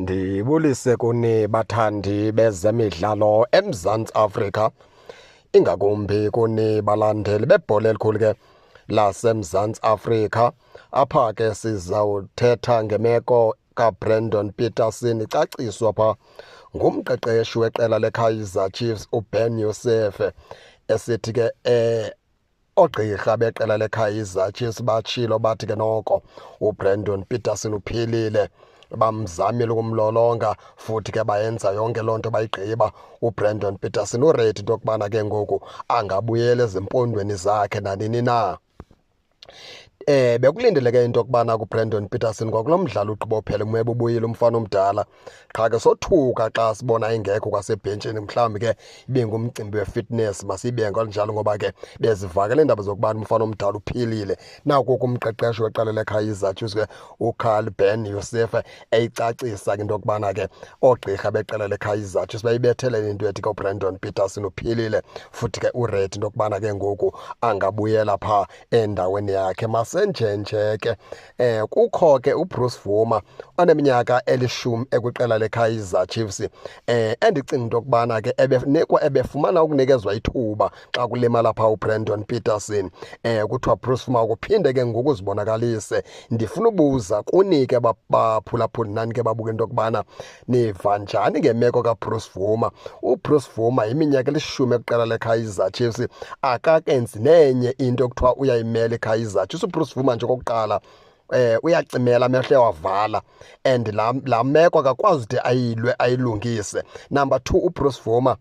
Ndibulise kuni bathandi bezemidlalo eMzantsi Afrika, ingakumbi kuni balandeli bebhola elikhulu ke laseMzantsi Afrika. Apha ke sizawuthetha ngemeko kaBrandon Petersen, icaciswa pha ngumqeqeshi weqela leKaizer Chiefs uBen Yosef, esithi ke oogqirha beqela leKaizer Chiefs batshilo bathi ke noko uBrandon Petersen uphilile, bamzamile ukumlolonga futhi ke bayenza yonke loo nto bayigqiba. uBrandon Petersen uredi into yokubana ke ngoku angabuyela ezimpondweni zakhe nanini na. Bekulindeleke into yokubana kuBrandon Petersen kwakulo mdlalo ugqibophele umwebe ubuyile umfana omdala, qha ke sothuka xa sibona ingekho kwasebhentshini. Mhlawumbi ke ibingumcimbi we-fitness, masiyibe njalo, ngoba ke bezivakele iindaba zokubana umfana omdala uphilile. Naku kumqeqeshi weqela leKaizer Chiefs ke uCarl Ben Yosef eyicacisa ke into yokubana ke oogqirha beqela leKaizer Chiefs bayibethelele into ethi ke uBrandon Petersen uphilile futhi ke uredi into yokubana ke ngoku angabuyela phaa endaweni yakhe. Senjenje ke kukho ke uBruce Vuma oneminyaka 10 ekwiqela leKaizer Chiefs, endicinga into yokubana ke ebefumana ukunikezwa ithuba xa kulimala phaa uBrandon Petersen. Kuthiwa Bruce Vuma kuphinde ke ngoku uzibonakalise. Ndifuna ubuza kuni ke baphulaphuli nani ke babuke into yokubana niva njani ngemeko kaBruce Vuma. uBruce Vuma iminyaka 10 ekwiqela leKaizer Chiefs, akakenzi nenye into ekuthiwa uyayimela iKaizer Chiefs. uBruce Vuma nje okokuqala uyacimela, amehlo wavala, and laa meko akakwazi ude ayilungise. Number 2, uBruce Vuma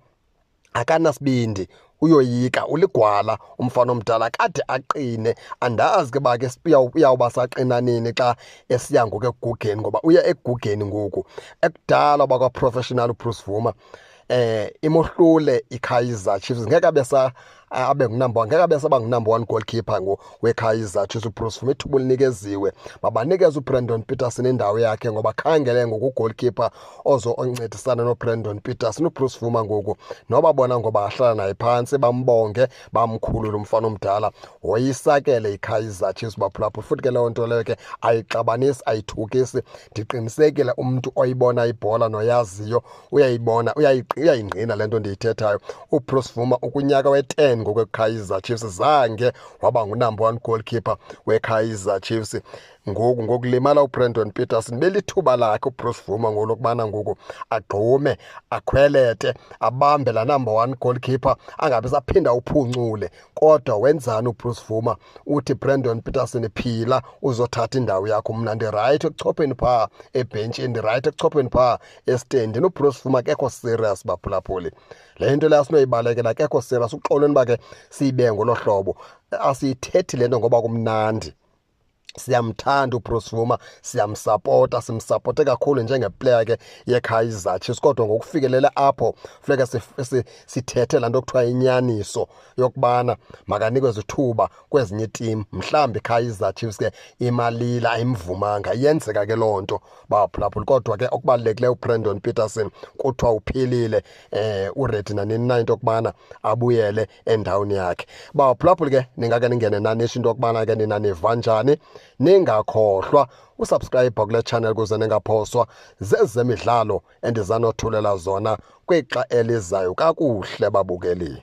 akanasibindi, uyoyika, uligwala umfana omdala, kade aqine. Andazi ke ba ke uyawuba saqina nini xa esiya ngoku ekugugeni, ngoba uya ekugugeni ngoku. Ekudala bakwa-professional uBruce Vuma imohlule iKaizer Chiefs, ngeke abesaba ngu-number 1 goalkeeper weKaizer Chiefs uBruce Vuma. Ithuba linikeziwe, mabanikeze uBrandon Petersen indawo yakhe, ngoba khangele ngoku ugoalkeeper oncedisana noBrandon Petersen. uBruce Vuma ngoku noba bona ngoba ahlala naye phantsi, bambonge, bamkhulule umfana omdala, woyisakele iKaizer Chiefs baphulaphula. Futhi ke loo nto leyo ke ayixabanisi, ayithukisi. Ndiqinisekile umntu oyibona ibhola noyaziyo uyayibona, uyayingqina le nto ndiyithethayo. uBruce Vuma ukunyaka we-10 ngokweKaizer Chiefs, zange waba ngu-number 1 goalkeeper weKaizer Chiefs. Ngokulimala uBrandon Petersen belithuba lakhe uBruce Vuma ngolokubana ngoku agqume, akhwelete, abambe laa number 1 goalkeeper, angabi saphinda uphuncule. Kodwa wenzani uBruce Vuma? Uthi Brandon Petersen phila, uzothatha indawo yakho. Mna ndirayithi ekuchopheni phaa ebhentshini, ndirayithi ekuchopheni phaa estendini. uBruce Vuma akekho serious baphulaphuli. Le nto leyo sinoyibalekela, akekho serious. Uxolweni uba ke siyibe ngolo hlobo, asiyithethi le nto ngoba kumnandi. Siyamthanda uBruce Vuma, siyamsapota, simsapote kakhulu njengeplayer ke yeKaizer Chiefs. Kodwa ngokufikelela apho funeka sithethe laa nto kuthiwa inyaniso yokubana makanikezwe ithuba kwezinye iitim. Mhlawumbi iKaizer Chiefs ke imalila, ayimvumanga, iyenzeka ke loo nto baphulaphula. Kodwa ke okubalulekileyo uBrandon Petersen kuthiwa uphilile, uredi nanini na into yokubana abuyele endaweni yakhe. Baphulaphuli ke ningake ningene nanisho into yokubana ke nina niva njani. Ningakhohlwa usubscribe kule channel ukuze ningaphoswa zezemidlalo endizanothulela zona kwixa elizayo kakuhle babukeli.